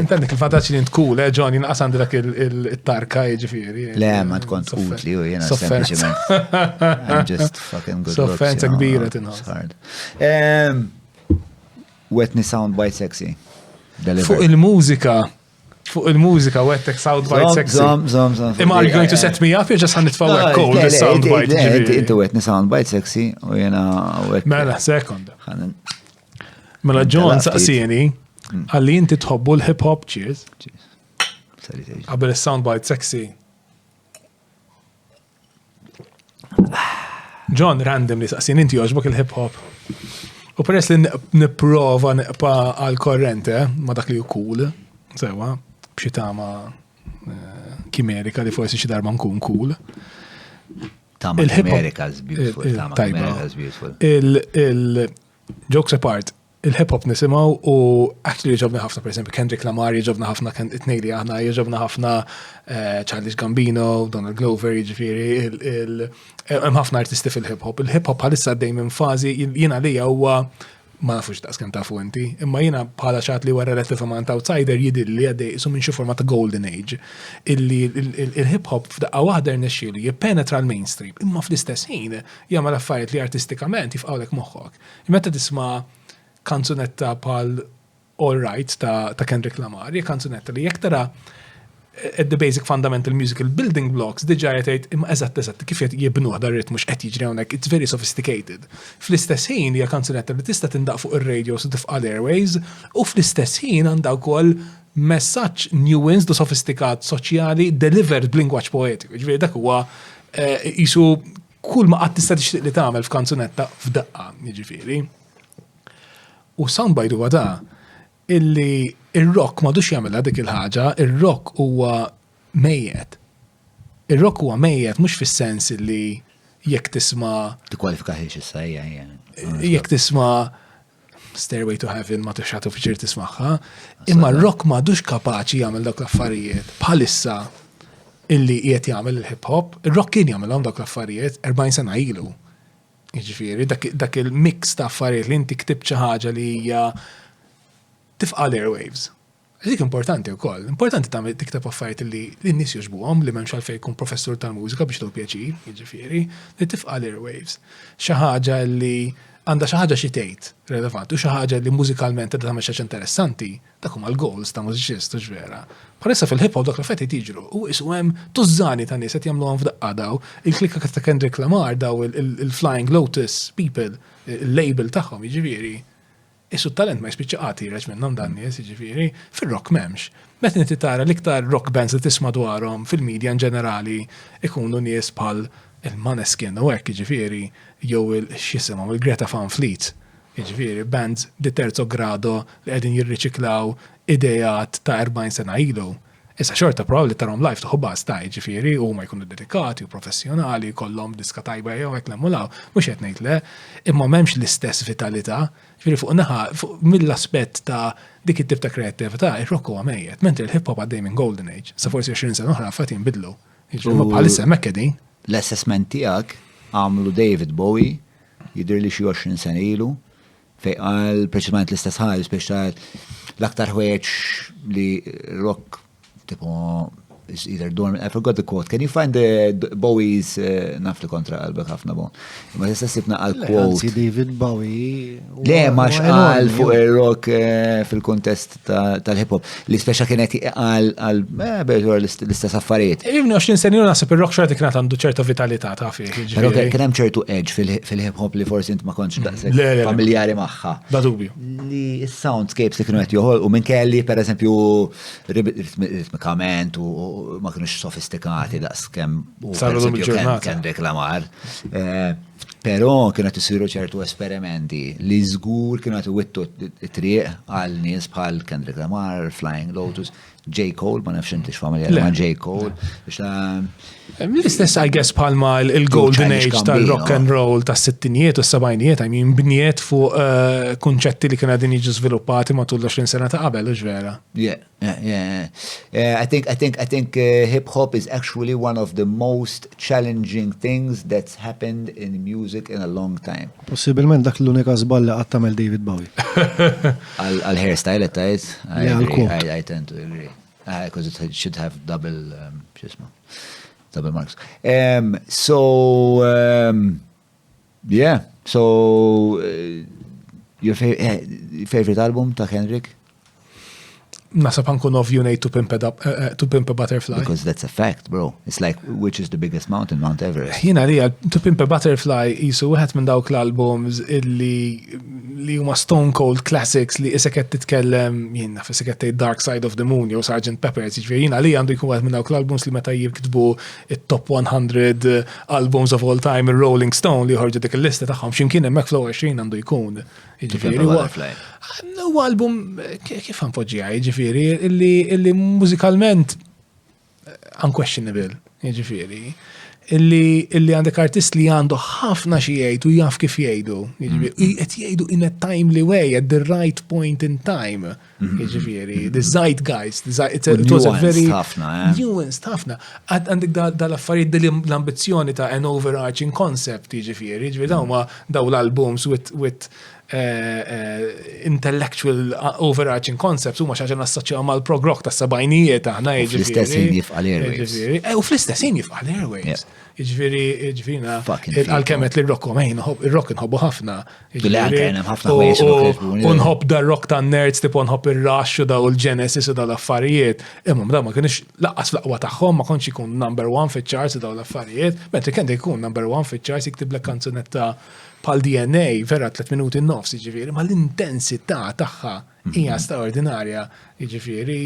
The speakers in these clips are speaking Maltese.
Intendik il-vantaġġ li tkun, John, jinqas għandi dak il-tarka jiġifieri. Le, ma tkun utli u jena sempliċement. I'm just fucking good looks. Soffenza kbira tinħoss. Wetni soundbite sexy. Fuq il-mużika, wettek soundbite sexy. Zom. Are you going to set me up? You're just għan nitfawek cold soundbite. Inti wetni soundbite sexy u jena wetni. Mela, sekunda. Mela John saqsini għalli inti tħobbu l-hip-hop, cheers. Għabel il-soundbite sexy. John random li saqsini inti joġbok il-hip-hop. U peress li niprofa niqpa għal-korrente, ma dak li ju cool, sewa, bxitama kimerika li forsi xi darba nkun cool. Tama America is beautiful. Tama America is beautiful. Il-jokes apart, il-hip-hop nisimaw u actually jġobna ħafna, per esempio, Kendrick Lamar jġobna ħafna, it-nejli aħna jġobna ħafna Childish Gambino, Donald Glover, jġifiri, ħafna artisti fil-hip-hop. Il-hip-hop bħalissa għaddej minn fazi, jina li huwa ma nafux daqs kem tafu inti, imma jina bħala xat li wara relative amount outsider jidilli għaddej isu minn xi forma ta' golden age. Illi il-hip-hop f'daqqa waħda rnexxielu jippenetra l-mainstream, imma fl-istess ħin jagħmel affarijiet li artistikament jifqawlek moħħok. Meta tisma' kanzunetta pal All Right ta' Kendrick Lamar, kanzunetta li jek tara the basic fundamental musical building blocks diġa jgħid imma eżatt kif jibnuh dar ritmu x'qed jiġri hawnhekk, it's very sophisticated. Fl-istess ħin hija kanzunetta li tista' tindaq fuq ir-radio u tifqa' l-airways u fl-istess ħin għandha wkoll messaġġ nuanced u sofistikat soċjali delivered b'lingwaġġ poetiku. Ġifieri dak huwa isu kull ma qatt tista' tixtieq li tagħmel f'kanzunetta f'daqqa, jiġifieri. U soundbite huwa da illi il-rock madux jagħmilha dik il-ħaġa, il-rock huwa mejjed. Il-rock huwa mejjed mhux fis-sens illi jekk tisma' tikkwalifikaħiex issa hija. Jekk tisma' Stairway to Heaven ma tixħatu fiċir tismagħha, imma r-rock m'għadux kapaċi jagħmel dak l-affarijiet bħalissa illi qiegħed jagħmel il-hip hop, ir-rock kien jagħmelhom dak l-affarijiet 40 sena ilu. Jiġifieri dak il-mix ta' affarijiet li inti ktib xi ħaġa li hija tifqa' l-airwaves. Dik importanti wkoll. Importanti tagħmel tikteb affarijiet li n-nies jogħġbuhom li m'hemmx għalfejn jkun professur tal-mużika biex tgħu pjaċir, jiġifieri, li tifqa' l-airwaves. Xi ħaġa li għandha xi ħaġa xi tgħid relevanti u xi ħaġa li mużikalment qed tagħmel xi ħaġa interessanti, dak huma l-goals ta' mużiċist u ġvera. Bħalissa fil-hip hop dak l-affarijiet jiġru u isu hemm tużżani ta' nies qed jagħmluhom f'daqqa daw, il-klikka ta' Kendrick Lamar daw il-Flying Lotus people, il-label tagħhom jiġifieri. Issu talent ma jispiċċa qati reġ minnhom dan nies jiġifieri, fir-rock m'hemmx. Meta inti tara l-iktar rock bands li tisma' dwarhom fil-medja in ġenerali ikunu nies bħal il-Maneskin u hekk jiġifieri jew x'isimhom il-Greta Van Fleet. Jiġifieri bands di terzo grado li qegħdin jirriċiklaw idejat ta' 40 sena ilu. Issa xorta probabli tarhom live tuħu sta' jiġifieri huma jkunu dedikati u professjonali, kollhom diska tajba jew hekk lemulaw, mhux qed ngħid le, imma m'hemmx l-istess vitalità. Ġifieri fuq naħa mill-aspett ta' dik it-tip ta' kreattività, ir-rock huwa mejjed, mentri l-hip hop għaddej minn golden age. Sa forsi 20 sena oħra affarijiet jinbidlu. Jiġifieri bħalissa hemmhekk qegħdin. L-assessment tiegħek għamlu David Bowie jidher li xi 20 sena ilu fejn qal preċisament l-istess ħaġa biex l-aktar ħwejjeġ li rock tipo is either dormant. I forgot the quote. Can you find the Bowie's naf li kontra qalbek ħafna bon. Ma tista' sibna għal quote. David Bowie. Le ma xqal fuq ir-rock fil-kontest tal-hip hop. Li speċa kienet għal bejżur l-istess affarijiet. Ibni 20 sena naħseb ir-rock xorta kienet għandu ċerta vitalità ta' fih. Però kien hemm ċertu edge fil-hip hop li forsi int ma kontx daqshekk familjari magħha. Da dubju. Li s-soundscapes li kienu qed joħol u minn kelli pereżempju ritmikament u ma kienux sofistikati daqs kemm Kendrick Lamar. Però kienu isiru ċertu esperimenti li żgur kienu iwittu t-triq għal nies bħal Kendrick Lamar, Flying Lotus, J. Cole, ma nafx intix familjari ma' J. Cole. L-istess, I guess, palma il-golden age tal-rock and roll tas-sittinijiet u s-sabajnijiet, għajmin bniet fuq kunċetti li kienu għadin jiġu sviluppati matul 20 sena ta' qabel, ġvera. Yeah. I think hip hop is actually one of the most challenging things that's happened in music in a long time. Possibilment dak l-unika żball li qatt tagħmel David Bowie. Al-hairstyle it tajt, Yeah, għal-kop. I tend to agree. Because it should have double, double marks. Yeah, so your favorite album ta' Kendrick? Nasab ħankun ovvjunate to Pimp a Butterfly. Because that's a fact, bro. It's like, which is the biggest mountain, Mount Everest? Jina li To Pimp a Butterfly jisu wieħed minn dawk l-albums li huma Stone Cold Classics li isek qed titkellem jien naf isek qed Dark Side of the Moon jew Sgt. Pepper's, jiġifieri jiena li għandu jkun wieħed minn dawk l-albums li meta jiktbu it-top 100 albums of all time ir-Rolling Stone li ħorġu dik il-lista tagħhom x'imkien hemmhekk fl-20 għandu jkun. Jiġifieri huwa album kif ħanpoġġiha, jiġifieri illi mużikalment unquestionable, jiġifieri. Illi għandek artist li għandu ħafna xi jgħid u jaf kif jgħidu. Jiġifieri qed jgħidu in a timely way at the right point in time. Jiġifieri the zeitgeist, it was a very nuanced ħafna. Għandek dal-affarijiet l-ambizzjoni ta' an overarching concept, jiġifieri dawn daw l-albums with intellectual overarching concepts huma xaġa nassoċjaw mal-prog rock tas-sebgħinijiet aħna jiġifieri. Fl-istess jifqal Airwaves. U fl-istess jifqal Airwaves. Jiġifieri għalkemm qed li r-rock ir-rock inħobbu ħafna. U nħobb dar-rock tan-nerds tipo nħobb ir-Rush u daw il-Genesis u daw l-affarijiet. Imma da ma kienx laqqas fl-aqwa tagħhom ma kontx ikun number one fiċ-charts u daw l-affarijiet. Mentri kien jkun number one fiċ-charts jiktib kanzunetta pal DNA vera 3 minuti nofs, jiġifieri, ma l-intensità tagħha hija straordinarja, jiġifieri.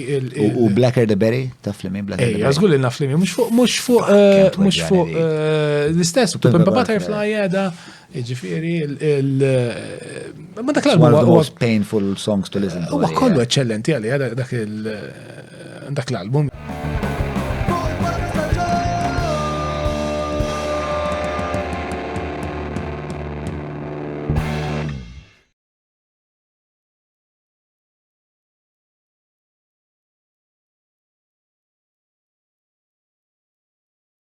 U Blacker the Berry, ta' Flimi Blacker the Berry. Ejja, żgur li naf Flimi, mhux fuq l-istess, To Pimp a Butterfly qiegħda, jiġifieri ma dak l-album one of the most painful songs to listen to. Huwa kollu eċċellenti għalli dak l-album.